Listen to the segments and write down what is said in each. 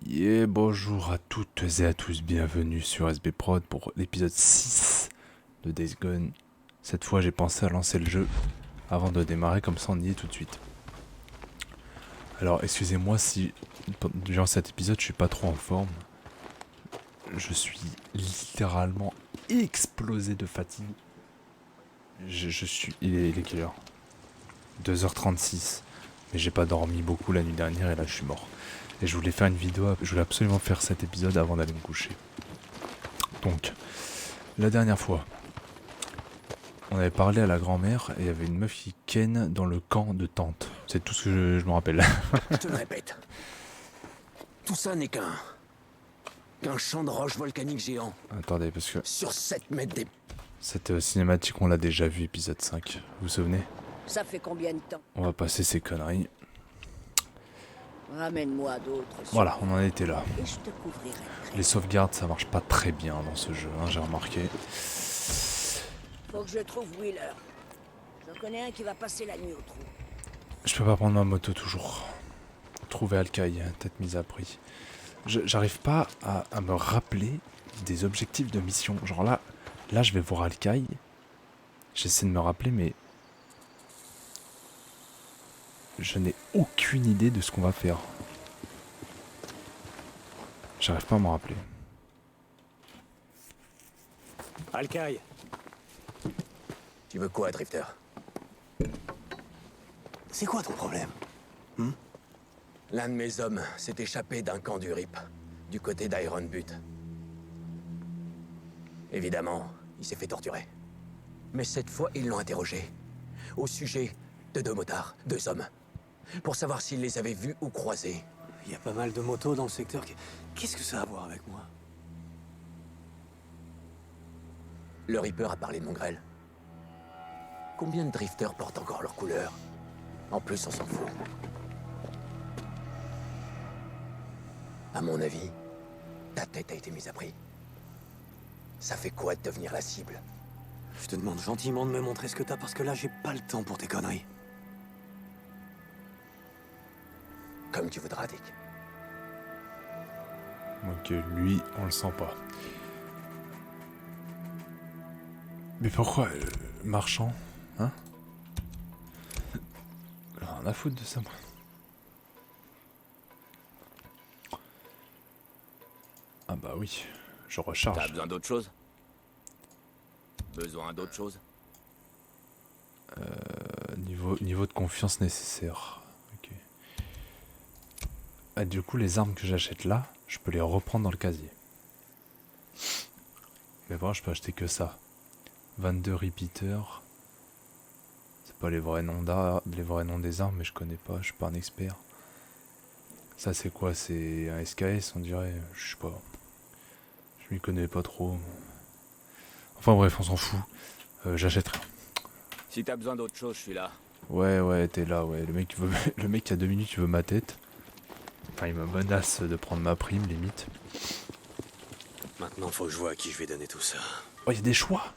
Et bonjour à toutes et à tous, bienvenue sur SB Prod pour l'épisode 6 de Days Gone. Cette fois j'ai pensé à lancer le jeu avant de démarrer, comme ça on y est tout de suite. Alors excusez-moi si durant cet épisode je suis pas trop en forme. Je suis littéralement explosé de fatigue. Il est quelle heure? 2h36. Mais j'ai pas dormi beaucoup la nuit dernière et là je suis mort. Et je voulais faire une vidéo, je voulais absolument faire cet épisode avant d'aller me coucher. Donc, la dernière fois, on avait parlé à la grand-mère et il y avait une meuf qui ken dans le camp de tante. C'est tout ce que je me rappelle. Je te le répète. Tout ça n'est qu'un champ de roches volcaniques géant. Attendez, parce que Sur 7 mètres des... cette cinématique, on l'a déjà vue, épisode 5. Vous vous souvenez? Ça fait combien de temps? On va passer ces conneries. Ramène-moi d'autres. Voilà, on en était là. Et je te couvrirai. Les sauvegardes, ça marche pas très bien dans ce jeu, hein, j'ai remarqué. Faut que je trouve Wheeler. J'en connais un qui va passer la nuit au trou. Je peux pas prendre ma moto toujours. Trouver Alcaï, tête mise à prix. J'arrive pas à me rappeler des objectifs de mission. Genre là je vais voir Alcaï. J'essaie de me rappeler, mais je n'ai aucune idée de ce qu'on va faire. J'arrive pas à m'en rappeler. Alcaï. Tu veux quoi, Drifter? C'est quoi ton problème? L'un de mes hommes s'est échappé d'un camp du RIP, du côté d'Iron Butte. Évidemment, il s'est fait torturer. Mais cette fois, ils l'ont interrogé. Au sujet de 2 motards, 2 hommes. Pour savoir s'ils les avaient vus ou croisés. Il y a pas mal de motos dans le secteur. Qu'est-ce que ça a à voir avec moi? Le Reaper a parlé de mon grêle. Combien de drifters portent encore leur couleur? En plus, on s'en fout. À mon avis, ta tête a été mise à prix. Ça fait quoi de devenir la cible? Je te demande gentiment de me montrer ce que t'as parce que là, j'ai pas le temps pour tes conneries. Comme tu voudras, Dick. Donc lui, on le sent pas. Mais pourquoi marchand, hein? Rien à foutre de ça, moi. Ah bah oui, je T'as recharge. besoin d'autre chose? Besoin d'autre chose? Niveau de confiance nécessaire. Ok. Ah, du coup, les armes que j'achète là, je peux les reprendre dans le casier. Mais bon, je peux acheter que ça. 22 repeaters. C'est pas les vrais noms des armes, mais je connais pas, je suis pas un expert. Ça c'est quoi? C'est un SKS on dirait? Je sais pas. Je m'y connais pas trop. Enfin bref, on s'en fout. J'achète rien. Si t'as besoin d'autre chose, je suis là. Ouais, t'es là, ouais. Le mec qui a 2 minutes, il veut ma tête. Enfin, il me menace de prendre ma prime, limite. Maintenant, faut que je vois à qui je vais donner tout ça. Oh, y a des choix.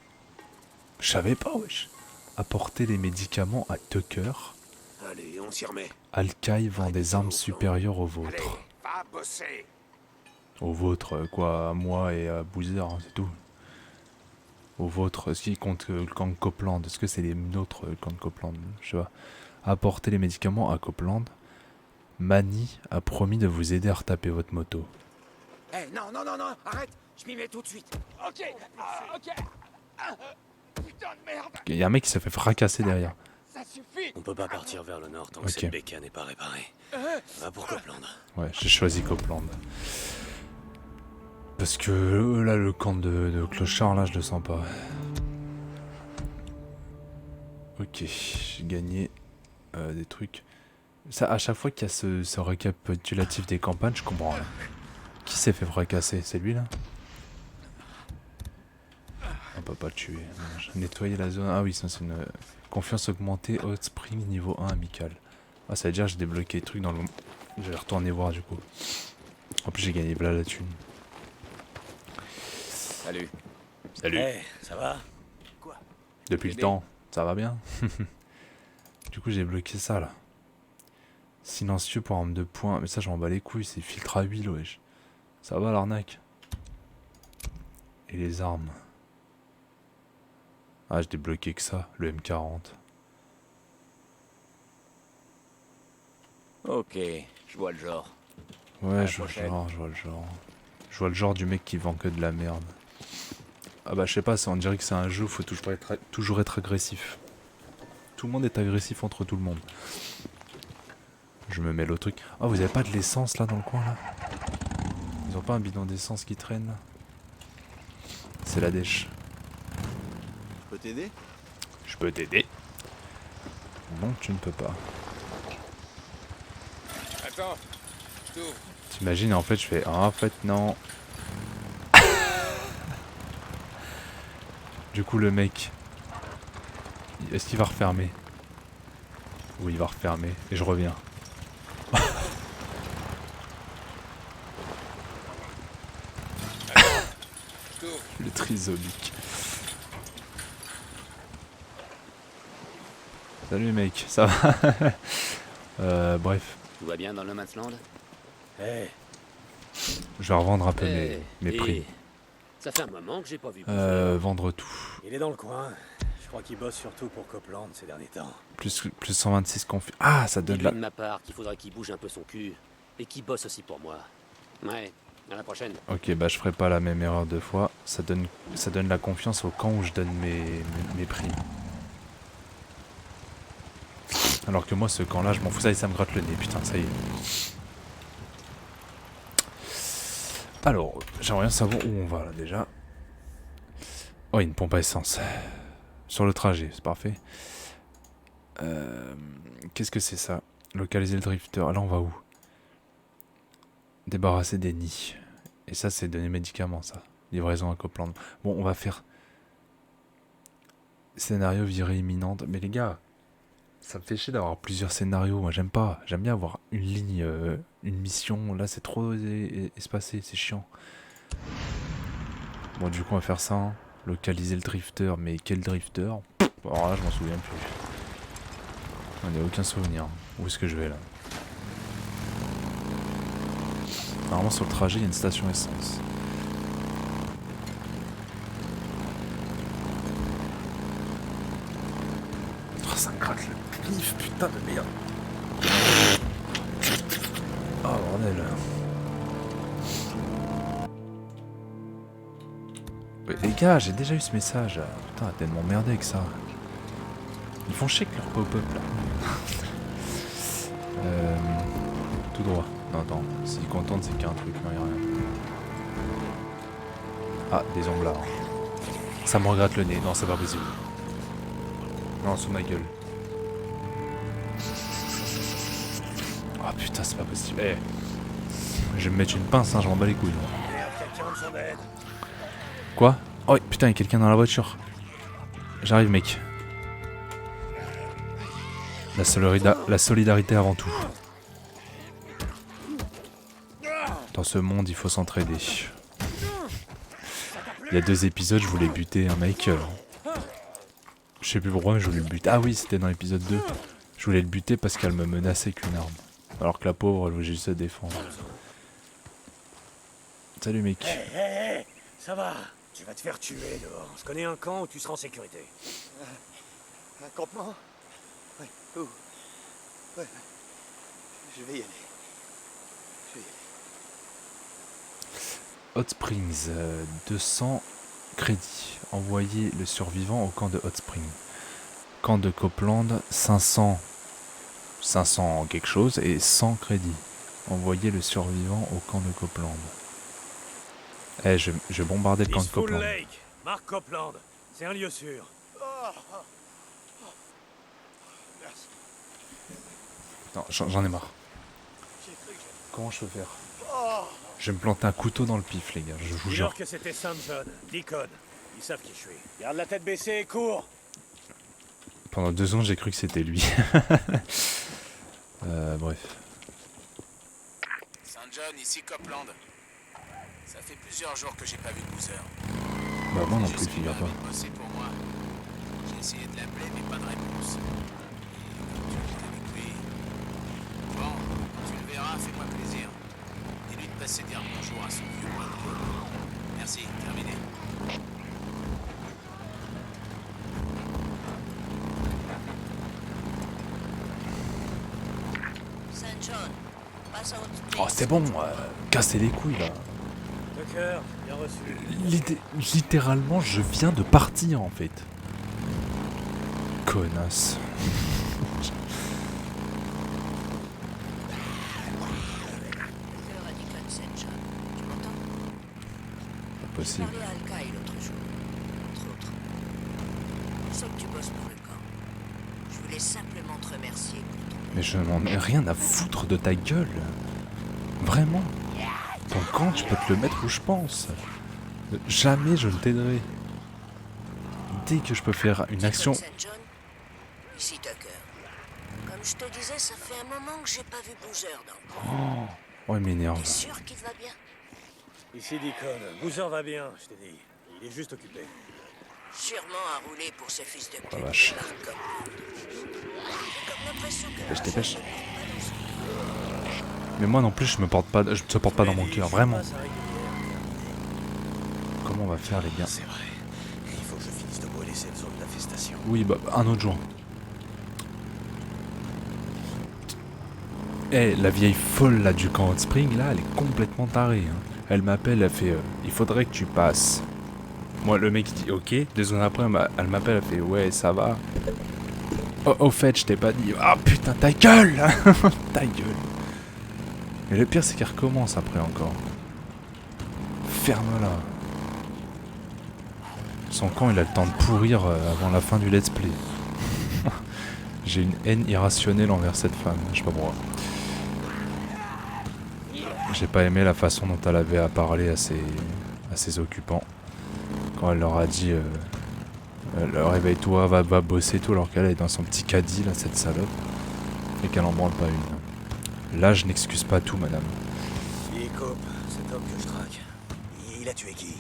Je savais pas, wesh. Apporter les médicaments à Tucker. Allez, on s'y remet. Alcaï vend des armes supérieures aux vôtres. va bosser. Aux vôtres, quoi, à moi et à Boozer, hein, c'est tout. Aux vôtres, ce qui compte le camp de Copeland. Est-ce que c'est les nôtres, le camp de Copeland? Je sais pas. Apporter les médicaments à Copeland. Manny a promis de vous aider à retaper votre moto. Eh, non, arrête. Je m'y mets tout de suite. Ok. Putain de merde. Il y a un mec qui s'est fait fracasser derrière. Ça suffit. On peut pas partir vers le nord tant que Ok. cette bécane n'est pas réparée. Va pour Copland. Ouais, j'ai choisi Copeland. Parce que là, le camp de clochard, là, je le sens pas. Ok, j'ai gagné des trucs. Ça, à chaque fois qu'il y a ce récapitulatif des campagnes, je comprends rien. Qui s'est fait fracasser? C'est lui là? On peut pas le tuer. Nettoyer la zone. Ah oui, ça c'est une confiance augmentée, Hot Spring niveau 1 amical. Ah, ça veut dire que j'ai débloqué des trucs dans le. Je vais retourner voir du coup. En plus, j'ai gagné là la thune. Salut. Salut. Eh, ça va? Depuis le Bébé. temps, ça va bien? Du coup, j'ai bloqué ça là. Silencieux pour arme de poing. Mais ça, j'en bats les couilles. C'est filtre à huile, wesh. Ça va l'arnaque. Et les armes. Ah, j'ai débloqué que ça. Le M40. Ok, je vois le genre. Ouais, la je vois le prochaine. genre, je vois le genre. Je vois le genre du mec qui vend que de la merde. Ah bah je sais pas, on dirait que c'est un jeu où faut toujours être agressif. Tout le monde est agressif entre tout le monde. Je me mêle au truc. Ah, vous avez pas de l'essence là dans le coin là? Ils ont pas un bidon d'essence qui traîne là? C'est la dèche. Je peux t'aider? Je peux t'aider. Non, tu ne peux pas. Attends, je t'ouvre. T'imagines, en fait, je fais... Ah, en fait, non. Du coup, le mec... Est-ce qu'il va refermer? Oui, il va refermer. Et je reviens. Je t'ouvre. Le trisomique. Salut mec, ça va? Bref, Tout va bien dans le No Man's Land? je vais revendre un peu Eh, mes et prix. Ça fait un moment que j'ai pas vu. Vendre tout. Il est dans le coin. Je crois qu'il bosse surtout pour Copeland ces derniers temps. Plus 126 confi... Ah, ça donne Dis-lui la... de ma part qu'il faudrait qu'il bouge un peu son cul et qu'il bosse aussi pour moi. Ouais, à la prochaine. Ok, bah je ferai pas la même erreur deux fois. Ça donne la confiance au camp où je donne mes prix. Alors que moi, ce camp-là, je m'en fous. Ça me gratte le nez, putain, ça y est. Alors, j'aimerais bien savoir où on va là déjà. Oh, une pompe à essence. Sur le trajet, c'est parfait. Qu'est-ce que c'est ça? Localiser le drifter. Là, on va où? Débarrasser des nids. Et ça, c'est donner médicaments, ça. Livraison à Copeland. Bon, on va faire... Scénario virée imminente. Mais les gars, ça me fait chier d'avoir plusieurs scénarios. Moi, j'aime pas. J'aime bien avoir une ligne, une mission. Là, c'est trop espacé. C'est chiant. Bon, du coup, on va faire ça. Hein. Localiser le drifter. Mais quel drifter? Alors là, je m'en souviens plus. Il n'y a aucun souvenir. Où est-ce que je vais là? Normalement, sur le trajet, il y a une station essence. Oh, ça me gratte le pif, putain de merde. Oh bordel. Mais les gars, j'ai déjà eu ce message. Putain, tellement merdé avec ça. Ils font chier avec leur pop-up là. Tout droit. Non, attends. S'ils contentent, c'est qu'il y a un truc. Non, y'a rien. Ah, des ongles. Ça me regrette le nez. Non, c'est pas possible. Non, sous ma gueule. Ah putain, c'est pas possible. Eh. Je vais me mettre une pince, hein, je m'en bats les couilles. Quoi? Oh putain, il y a quelqu'un dans la voiture. J'arrive, mec. La solidarité avant tout. Dans ce monde, il faut s'entraider. Il y a 2 épisodes, je voulais buter un mec. Je sais plus pourquoi, mais je voulais le buter. Ah oui, c'était dans l'épisode 2. Je voulais le buter parce qu'elle me menaçait qu'une arme. Alors que la pauvre, elle voulait juste se défendre. Salut, mec. Hé, ça va. Tu vas te faire tuer dehors. Je connais un camp où tu seras en sécurité. Un campement? Ouais, où? Ouais, je vais y aller. Hot Springs, 200 crédits. Envoyer le survivant au camp de Hot Springs. Camp de Copeland, 500 quelque chose et 100 crédits. Envoyer le survivant au camp de Copeland. Eh, je bombardais le camp de Peaceful Copeland. Lake, Mark Copeland. C'est un lieu sûr. Non, j'en ai marre. Comment je peux faire? Je vais me planter un couteau dans le pif, les gars, je vous jure. Jure que c'était Samson, Deacon. Ils savent qui je suis. Garde la tête baissée et cours. Pendant 2 ans, j'ai cru que c'était lui. Bref. Saint John, ici Copeland. Ça fait plusieurs jours que j'ai pas vu de Boozer. Bah moi non Je plus, sais figure qu'il a pas. envie de bosser pour moi. J'ai essayé de l'appeler, mais pas de réponse. Et comme tu es avec lui... Bon, Tu le verras, fais-moi plaisir. Dis-lui de passer dire bonjour à son vieux point de côte. Merci, terminé. Saint John, passe à haute Oh, c'est bon, cassez les couilles là. Tucker, bien reçu. Littéralement, je viens de partir en fait. Connasse. Le radical Saint John. Tu m'entends? Pas J'ai possible. parlé à Al-Qaï l'autre jour, entre autres. Je sais que tu bosses pour le camp. Je voulais simplement te remercier pour ton... Mais je n'en ai rien à foutre de ta gueule. Vraiment. Ton camp, je peux te le mettre où je pense. Jamais je ne t'aiderai. Dès que je peux faire une action... Saint John, ici Tucker. Comme je te disais, ça fait un moment que j'ai pas vu Boozer dans le camp. Oh, il m'énerve. T'es sûr qu'il va bien? Ici Deacon. Boozer va bien, je t'ai dit. Il est juste occupé. Sûrement à rouler pour ce fils de pute. Oh la vache. Mark Copeland. J'ai comme l'impression que... Dépêche, dépêche. Mais moi non plus, je me porte pas dans mon cœur, vraiment. Comment on va faire, les gars? C'est vrai. Il faut que je finisse de brûler cette zone d'infestation. Oui, bah, un autre jour. Eh, la vieille folle là du camp Hot Spring, là, elle est complètement tarée. Hein. Elle m'appelle, elle fait il faudrait que tu passes. Moi, le mec il dit ok. 2 secondes après, elle m'appelle, elle fait ouais, ça va. Oh, au fait, je t'ai pas dit. Ah putain, ta gueule. Ta gueule. Et le pire, c'est qu'elle recommence après encore. Ferme-la. Son camp, il a le temps de pourrir avant la fin du let's play. J'ai une haine irrationnelle envers cette femme, je sais pas pourquoi. J'ai pas aimé la façon dont elle avait à parler à ses occupants. Quand elle leur a dit réveille-toi, va bosser tout, alors qu'elle est dans son petit caddie là, cette salope. Et qu'elle en branle pas une. Là, je n'excuse pas tout, madame. Cope, cet homme que je traque. Il a tué qui?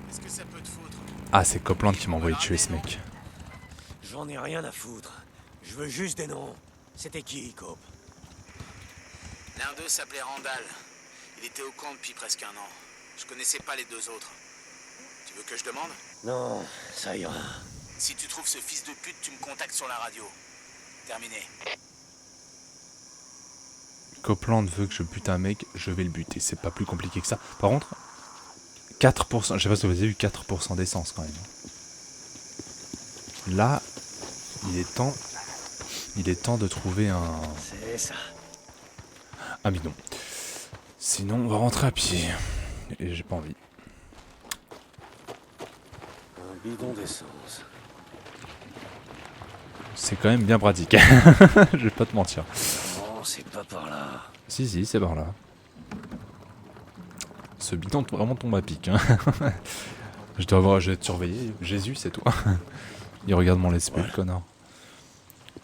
Est-ce que ça peut te foutre? Ah, c'est Copeland qui m'a envoyé tuer ce mec. J'en ai rien à foutre. Je veux juste des noms. C'était qui, Cope? L'un d'eux s'appelait Randall. Il était au camp depuis presque 1 an. Je connaissais pas les 2 autres. Tu veux que je demande? Non, ça ira. Si tu trouves ce fils de pute, tu me contactes sur la radio. Terminé. Copeland veut que je bute un mec, je vais le buter. C'est pas plus compliqué que ça. Par contre, 4%, je sais pas si vous avez eu 4% d'essence quand même. Là, il est temps de trouver un C'est ça. bidon. Sinon, on va rentrer à pied. Et j'ai pas envie. Un bidon d'essence. C'est quand même bien pratique. Je vais pas te mentir. Non, c'est pas par là. Si, c'est par là. Ce bidon vraiment tombe à pic. Hein. Je vais être surveillé. Jésus, c'est toi. Il regarde mon let's play, le connard.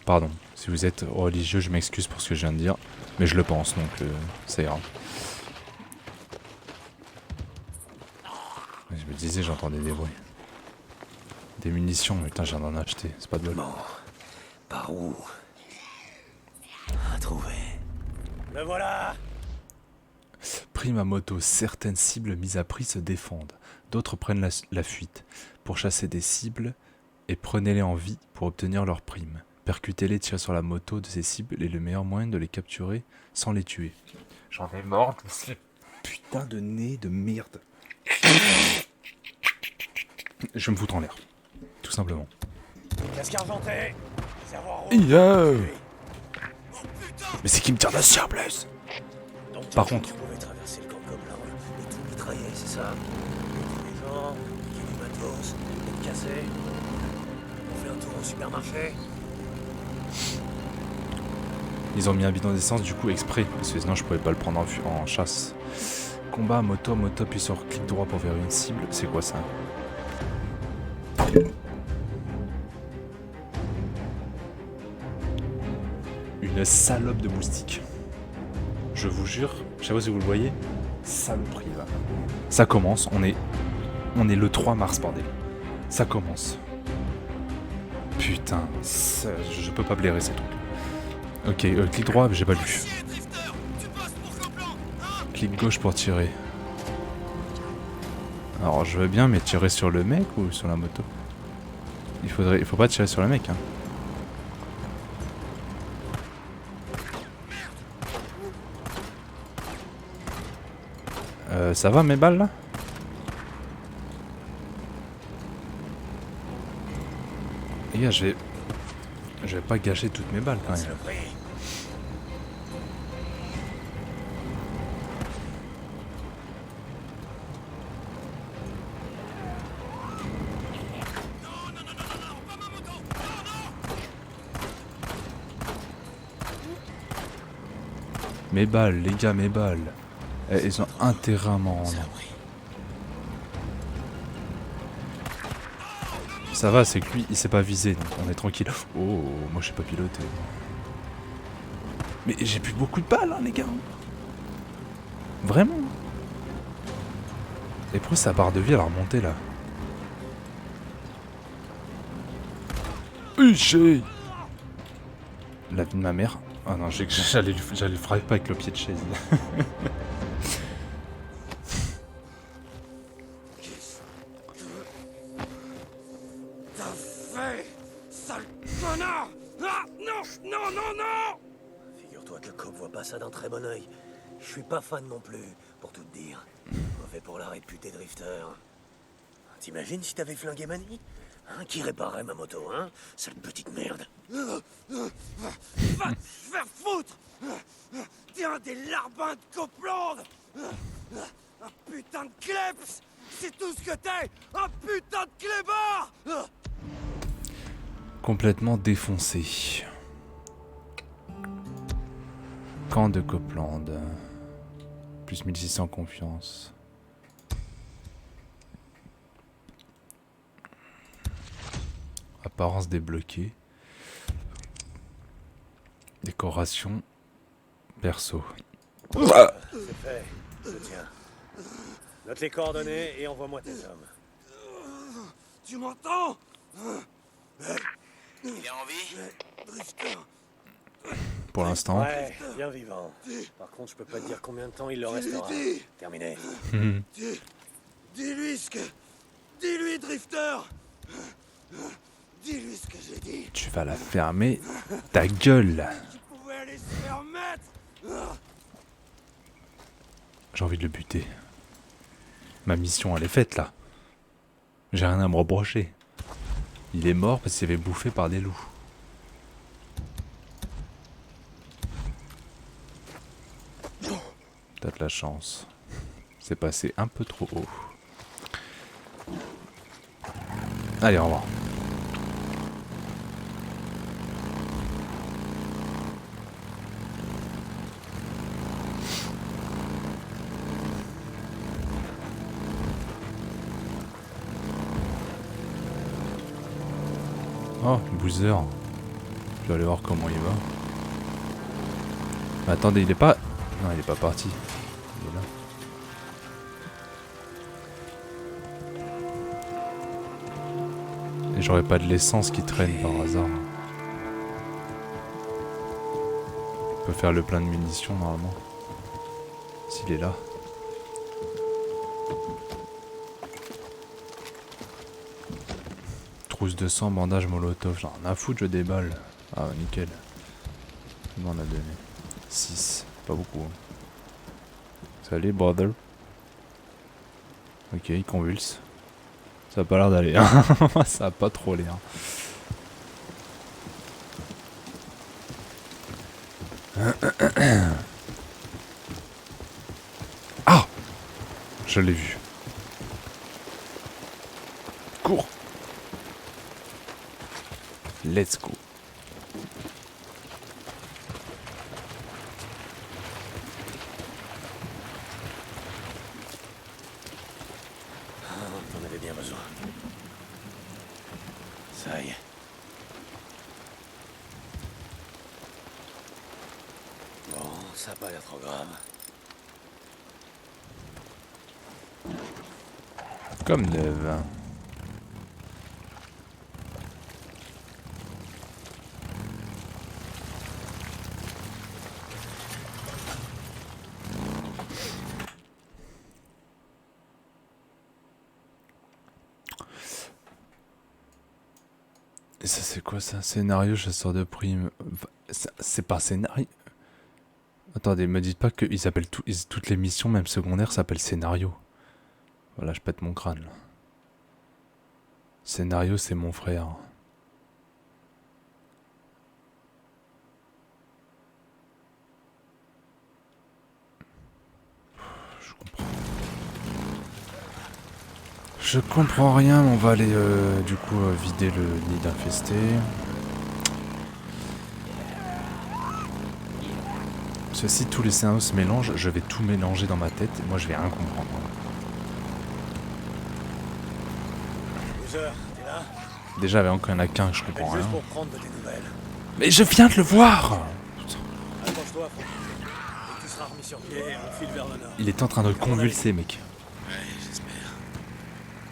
Pardon. Si vous êtes religieux, je m'excuse pour ce que je viens de dire. Mais je le pense, donc ça ira. Je me disais, j'entendais des bruits. Des munitions, mais putain, j'ai d'en acheter. C'est pas de bol. Bon. Par où? À trouver. Le voilà! Prime à moto, certaines cibles mises à prix se défendent. D'autres prennent la fuite. Pour chasser des cibles, et prenez-les en vie pour obtenir leur prime. Percutez-les, tirez sur la moto de ces cibles et le meilleur moyen de les capturer sans les tuer. J'en ai marre de ces putains de nez de merde. Je vais me foutre en l'air. Tout simplement. Casque argenté! Réservoir rouge. Yo. Mais c'est qui me tire de la Blaise? Donc, Par contre... Tu pouvais traverser le camp comme là, et tout mitrailler, c'est ça? Tuer les gens, piquer du matos, être cassé. On fait un tour au supermarché. Ils ont mis un bidon d'essence du coup exprès, parce que sinon je pouvais pas le prendre en chasse. Combat, moto, puis sur clic droit pour verrouiller une cible. C'est quoi ça? Une salope de moustique. Je vous jure, je sais pas si vous le voyez, saloperie là. Ça commence, on est le 3 mars bordel. Ça commence. Putain, je peux pas blairer ces trucs. Ok, clic droit, j'ai pas lu. clic gauche pour tirer. Alors je veux bien, mais tirer sur le mec ou sur la moto? Il faut pas tirer sur le mec, hein. Ça va mes balles là? Les gars, je vais pas gâcher toutes mes balles quand même. Mes balles, les gars, mes balles. Eh, ils ont intérêt à m'en rendre. Ça va, c'est que lui, il s'est pas visé, donc on est tranquille. Oh, moi je sais pas piloter. Mais j'ai plus beaucoup de balles, hein, les gars. Vraiment. Et pourquoi sa barre de vie elle a remonté là? J'ai la vie de ma mère. Ah non, j'allais le frapper avec le pied de chaise. Figure-toi que le cop voit pas ça d'un très bon œil. Je suis pas fan non plus, pour tout te dire. Mauvais pour la réputée drifter. T'imagines si t'avais flingué Manny? Hein, qui réparerait ma moto, hein? Cette petite merde. Va te faire foutre! T'es un des larbins de Copeland! Un putain de kleps! C'est tout ce que t'es! Un putain de clébard! Complètement défoncé. Camp de Copeland. Plus 1600 confiance. Apparence débloquée. Décoration. Perso. C'est fait. Je tiens. Note les coordonnées et envoie-moi tes hommes. Tu m'entends? Il est en vie? Drifter! Pour l'instant. Ouais, bien vivant. Par contre, je peux pas te dire combien de temps il le restera. Terminé. Dis-lui ce que... Dis-lui, Drifter! Dis-lui ce que j'ai dit. Tu vas la fermer. Ta gueule. Tu pouvais aller se faire mettre! J'ai envie de le buter. Ma mission, elle est faite là. J'ai rien à me reprocher. Il est mort parce qu'il s'est fait bouffer par des loups. T'as de la chance. C'est passé un peu trop haut. Allez, au revoir. Oh, Boozer. Je vais aller voir comment il va. Mais attendez, il est pas... Non, il est pas parti. Il est là. Et j'aurais pas de l'essence qui traîne par hasard. On peut faire le plein de munitions normalement. S'il est là. Trousse de sang, bandage molotov. J'en ai un foutre, je déballe. Ah, nickel. Combien on a donné? 6. Pas beaucoup. Hein. Salut, brother. Ok, il convulse. Ça a pas l'air d'aller. Hein. Ça a pas trop l'air. Ah! Je l'ai vu. Cours! Let's go. T'en avais bien besoin. Ça y est. Bon, ça a pas l'air trop grave. Comme neuve. Et ça c'est quoi ça? Scénario, chasseur de primes. C'est pas scénario. Attendez, me dites pas que ils appellent toutes les missions, même secondaires, s'appellent scénario. Voilà, je pète mon crâne là. Scénario, c'est mon frère. Je comprends rien, mais on va aller du coup vider le nid d'infesté. Parce que si tous les scénarios se mélangent, je vais tout mélanger dans ma tête et moi je vais rien comprendre. Boozer, t'es là? Déjà, avec encore il y en a qu'un, je comprends Juste rien. pour prendre de tes nouvelles. Mais je viens de le voir! Accroche-toi, Franck. Dès que tu seras remis sur pied, on file vers le nord. Il est en train de le convulser, mec. Ouais, j'espère.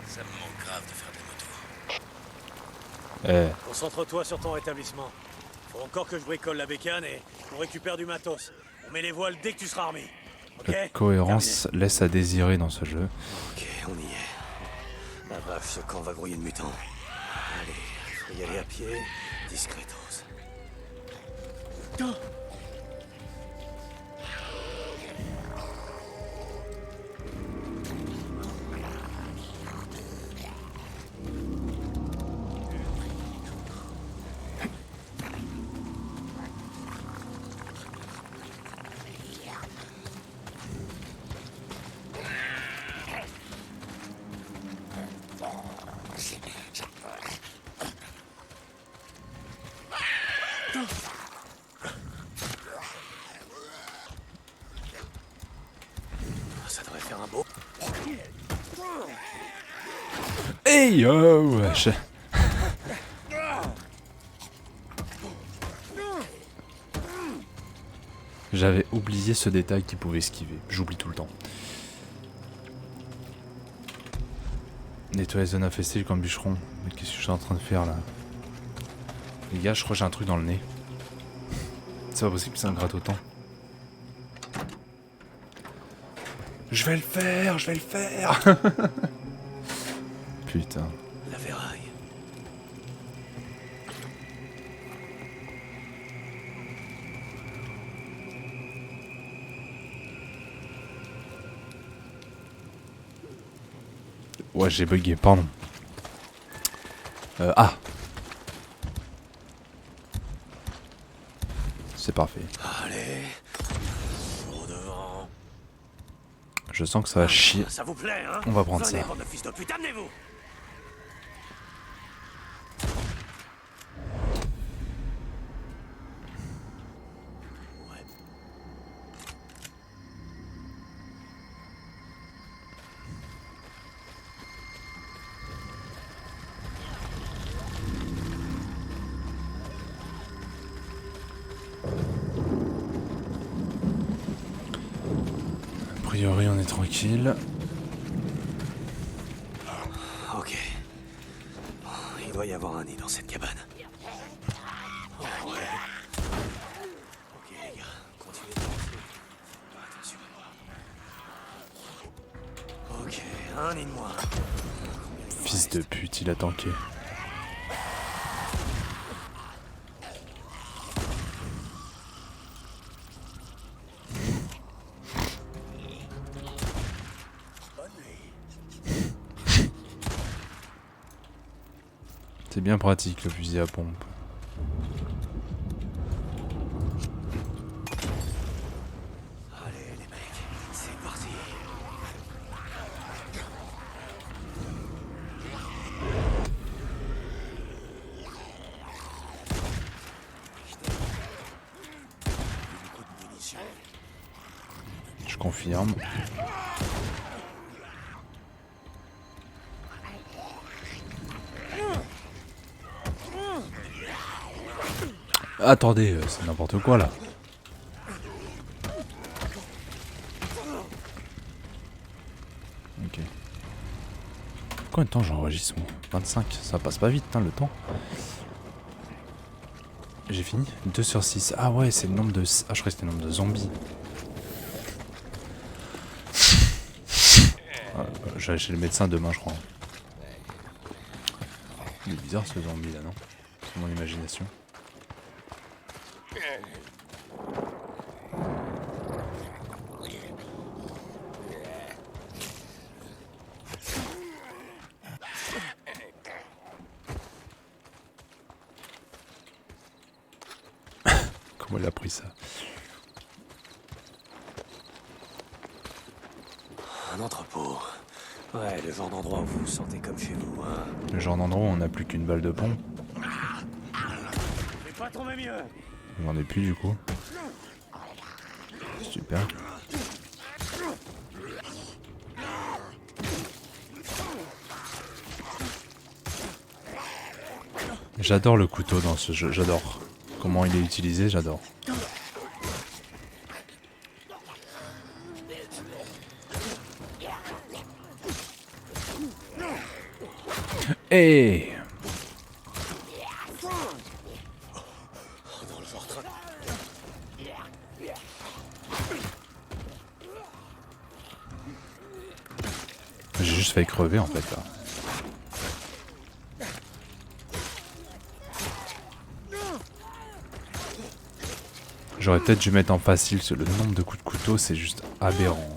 Ça me manque grave de faire des motos. Concentre-toi sur ton rétablissement. Faut encore que je bricole la bécane et qu'on récupère du matos. On met les voiles dès que tu seras remis. Ok? La cohérence laisse à désirer dans ce jeu. Ok, on y est. La vache, ce camp va grouiller de mutants. Allez, faut y aller à pied, discretos. Ça devrait faire un beau. Hey yo! J'avais oublié ce détail qui pouvait esquiver. J'oublie tout le temps. Nettoyer les zones infestées du camp bûcheron. Mais qu'est-ce que je suis en train de faire là? Les gars, je crois que j'ai un truc dans le nez. C'est pas possible que ça me gratte autant. Je vais le faire, je vais le faire. Putain. La ferraille. Ouais, j'ai bugué, pardon. Ah. C'est parfait. Allez. Au devant. Je sens que ça va chier. Ça vous plaît, hein? On va prendre Venez, ça. bande de fils de pute, amenez-vous! A priori, on est tranquille. Ok. Il doit y avoir un nid dans cette cabane. Oh, ouais. Ok, les gars, continuez d'avancer. Attention à moi. Ok, un nid de moins. Fils de pute, il a tanké. C'est bien pratique le fusil à pompe. Allez, les mecs, c'est parti. Beaucoup de munitions. Je confirme. Attendez, c'est n'importe quoi là. Ok. Combien de temps j'enregistre moi? 25, ça passe pas vite hein, le temps. J'ai fini 2 sur 6. Ah ouais, c'est le nombre de... Ah je crois que c'était le nombre de zombies. J'allais chez le médecin demain je crois. Il est bizarre ce zombie là non? C'est mon imagination. Comment elle a pris ça? Un entrepôt. Ouais, le genre d'endroit où vous vous sentez comme chez vous, hein. Le genre d'endroit où on n'a plus qu'une balle de plomb. J'ai pas tombé mieux. J'en ai plus du coup. Super. J'adore le couteau dans ce jeu, j'adore. Comment il est utilisé, j'adore. Hey! J'ai juste failli crever en fait là. J'aurais peut-être dû mettre en facile, le nombre de coups de couteau c'est juste aberrant.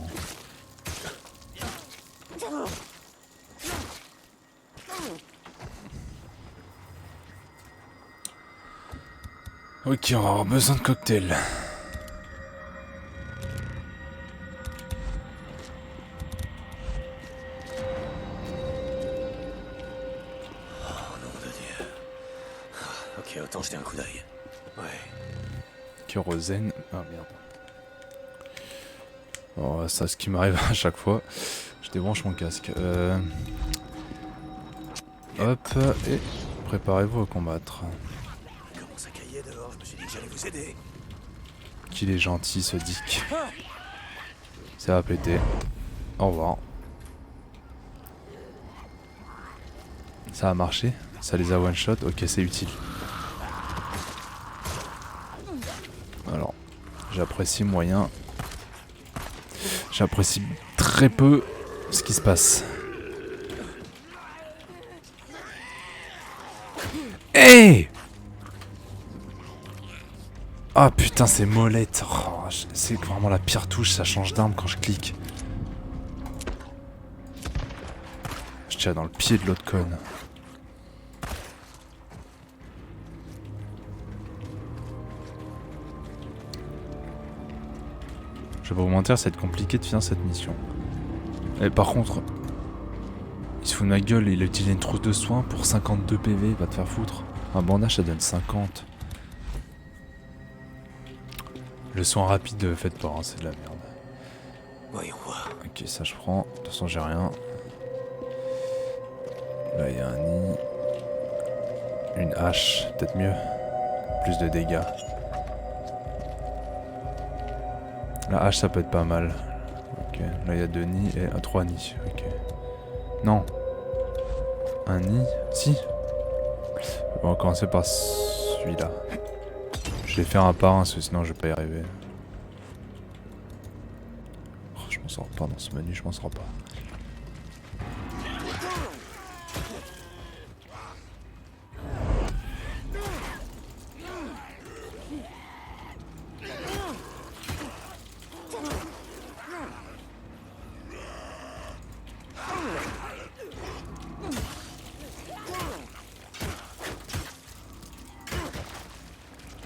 Ok, on va avoir besoin de cocktails. Ok, autant jeter un coup d'œil. Ouais. Kérosène. Ah merde. Oh, ça, ce qui m'arrive à chaque fois. Je débranche mon casque. Hop, et préparez-vous à combattre. Comment ça caillait dehors? Je me suis dit que j'allais vous aider. Qu'il est gentil ce Dick. Ça va péter. Au revoir. Ça a marché? Ça les a one shot? Ok, c'est utile. Alors, j'apprécie moyen. J'apprécie très peu ce qui se passe. Hey! Ah putain, c'est molette. Oh, c'est vraiment la pire touche, ça change d'arme quand je clique. Je tire dans le pied de l'autre conne. Je vais pas vous mentir, ça va être compliqué de finir cette mission. Et par contre, il se fout de ma gueule, il a utilisé une trousse de soins pour 52 PV, va te faire foutre. Un bandage ça donne 50. Le soin rapide, faites pas, hein, c'est de la merde. Voyons voir. Ok, ça je prends. De toute façon, j'ai rien. Là, il y a un nid. Une hache, peut-être mieux. Plus de dégâts. La hache, ça peut être pas mal. Ok, là, il y a 2 nids et 3 nids. Ok. Non. Un nid? Si. On va commencer par celui-là. Je vais faire un par un, parce que sinon je vais pas y arriver. Oh, je m'en sors pas dans ce menu, je m'en sors pas.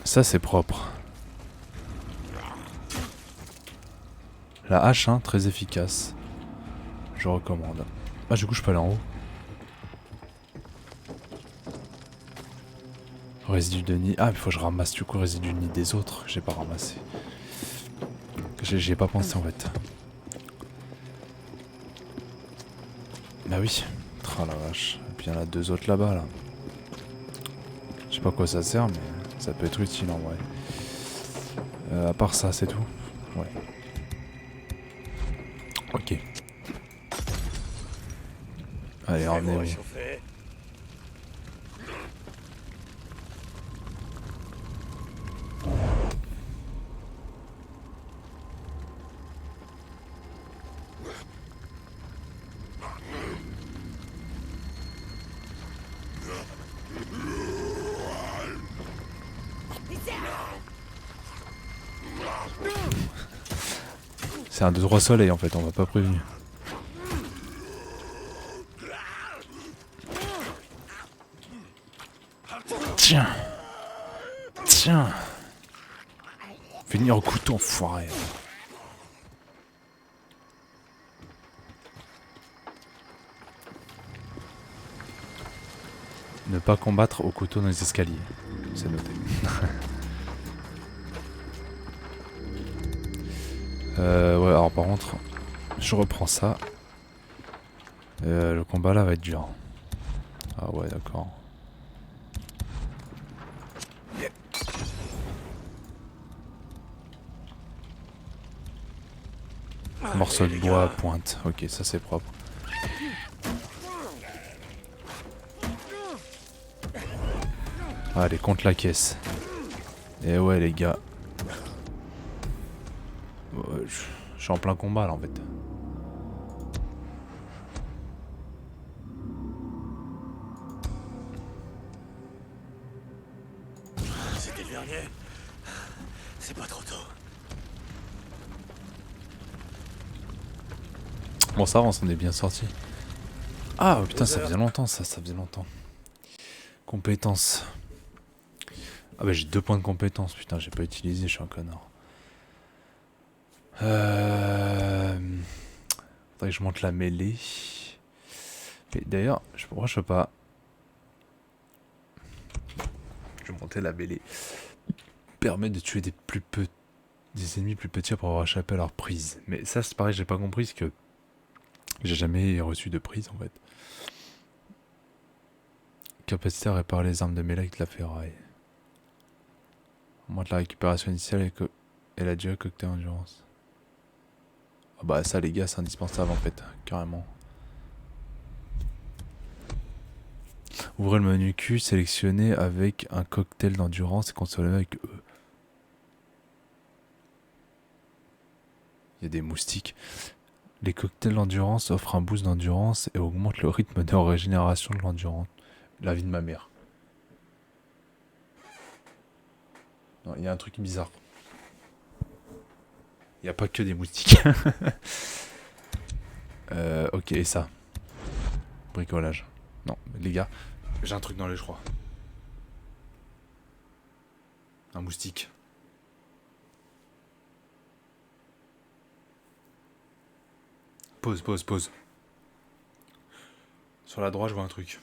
Ça c'est propre. La hache, hein, très efficace. Je recommande. Ah, du coup je peux aller en haut. Résidu de nid. Ah, il faut que je ramasse du coup le résidu de nid des autres que j'ai pas ramassé. J'ai pas pensé en fait. Bah oui. Tra la vache. Et puis il y en a 2 autres là-bas là. Je sais pas à quoi ça sert mais ça peut être utile en vrai. À part ça, c'est tout. Ouais. Ok. Allez, ramenez-vous. C'est un 2-3 soleil en fait, on m'a pas prévenu. Tiens. Tiens. Venir au couteau, enfoiré. Ne pas combattre au couteau dans les escaliers. C'est noté. Ouais, alors par contre, je reprends ça. Le combat là va être dur. Ah ouais, d'accord. Morceau de bois, pointe. Ok, ça c'est propre. Allez, contre la caisse. Et ouais, les gars. Je suis en plein combat là en fait. C'était le dernier. C'est pas trop tôt. Bon, ça va, on s'en est bien sorti. Ah putain, ça faisait longtemps ça faisait longtemps. Compétences. Ah bah j'ai 2 points de compétences, putain, j'ai pas utilisé, je suis un connard. Faudrait que je monte la mêlée. Et d'ailleurs, pourquoi je peux pas... Je vais monter la mêlée. Permet de tuer des ennemis plus petits pour avoir échappé à leur prise. Mais ça c'est pareil, j'ai pas compris parce que j'ai jamais reçu de prise en fait. Capacité à réparer les armes de mêlée avec de la ferraille. Augmente la récupération initiale et la durée cocktail endurance. Ah bah ça les gars c'est indispensable en fait, carrément. Ouvrez le menu Q, sélectionnez avec un cocktail d'endurance et consommez avec E. Il y a des moustiques. Les cocktails d'endurance offrent un boost d'endurance et augmentent le rythme de régénération de l'endurance. La vie de ma mère. Non, il y a un truc bizarre. Il n'y a pas que des moustiques. Ok, et ça. Bricolage. Non, les gars, j'ai un truc dans les, je crois. Un moustique. Pause. Sur la droite, je vois un truc.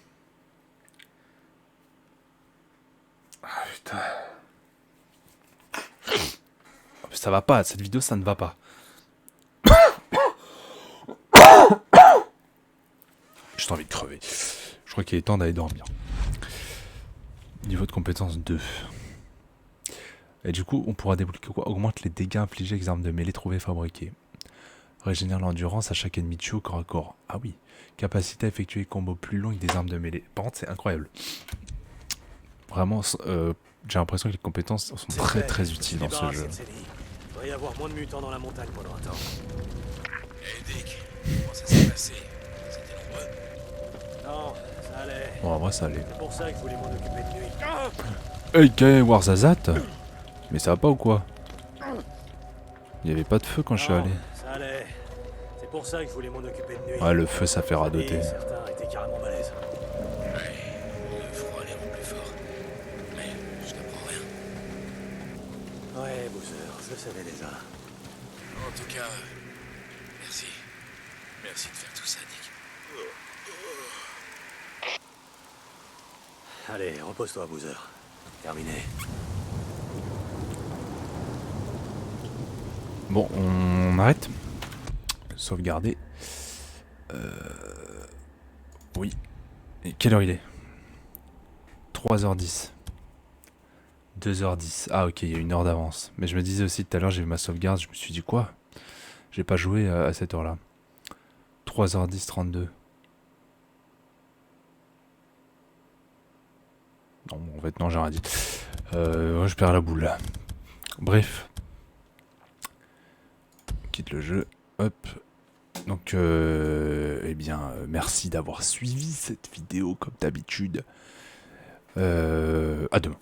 Ah putain. Ça va pas, cette vidéo ça ne va pas. J'ai envie de crever. Je crois qu'il est temps d'aller dormir. Niveau de compétence 2. Et du coup, on pourra débloquer quoi? Augmente les dégâts infligés avec les armes de mêlée trouvées et fabriquées. Régénère l'endurance à chaque ennemi tué au corps à corps. Ah oui. Capacité à effectuer des combos plus longs avec des armes de mêlée. Par contre, c'est incroyable. Vraiment, j'ai l'impression que les compétences sont très utiles dans ce jeu. Il devrait y avoir moins de mutants dans la montagne pendant un temps. Hey Dick, comment ça s'est passé? C'était nombreux? Non, ça allait. Bon, en vrai, ça allait. C'est pour ça que je voulais m'en occuper de nuit. Hey, Kay Warzazat? Mais ça va pas ou quoi? Il y avait pas de feu quand je suis allé. Ça allait. C'est pour ça que je voulais m'en occuper de nuit. Ouais, le feu ça fait radoter. Et certains étaient carrément balèzes. Ouais, le froid les rend plus forts. Mais je t'apprends rien. Ouais, Bowser, je le savais déjà. En tout cas, merci. Merci de faire tout ça, Dick. Allez, repose-toi, Bowser. Terminé. Bon, on arrête. Sauvegarder. Oui. Et quelle heure il est? 3h10. 2h10. Ah ok, il y a 1 heure d'avance. Mais je me disais aussi tout à l'heure, j'ai vu ma sauvegarde, je me suis dit quoi? J'ai pas joué à cette heure-là. 3h10, 32. Non, en fait non, j'ai rien dit. Je perds la boule. Bref. Quitte le jeu. Hop. Donc, eh bien, merci d'avoir suivi cette vidéo comme d'habitude. À demain.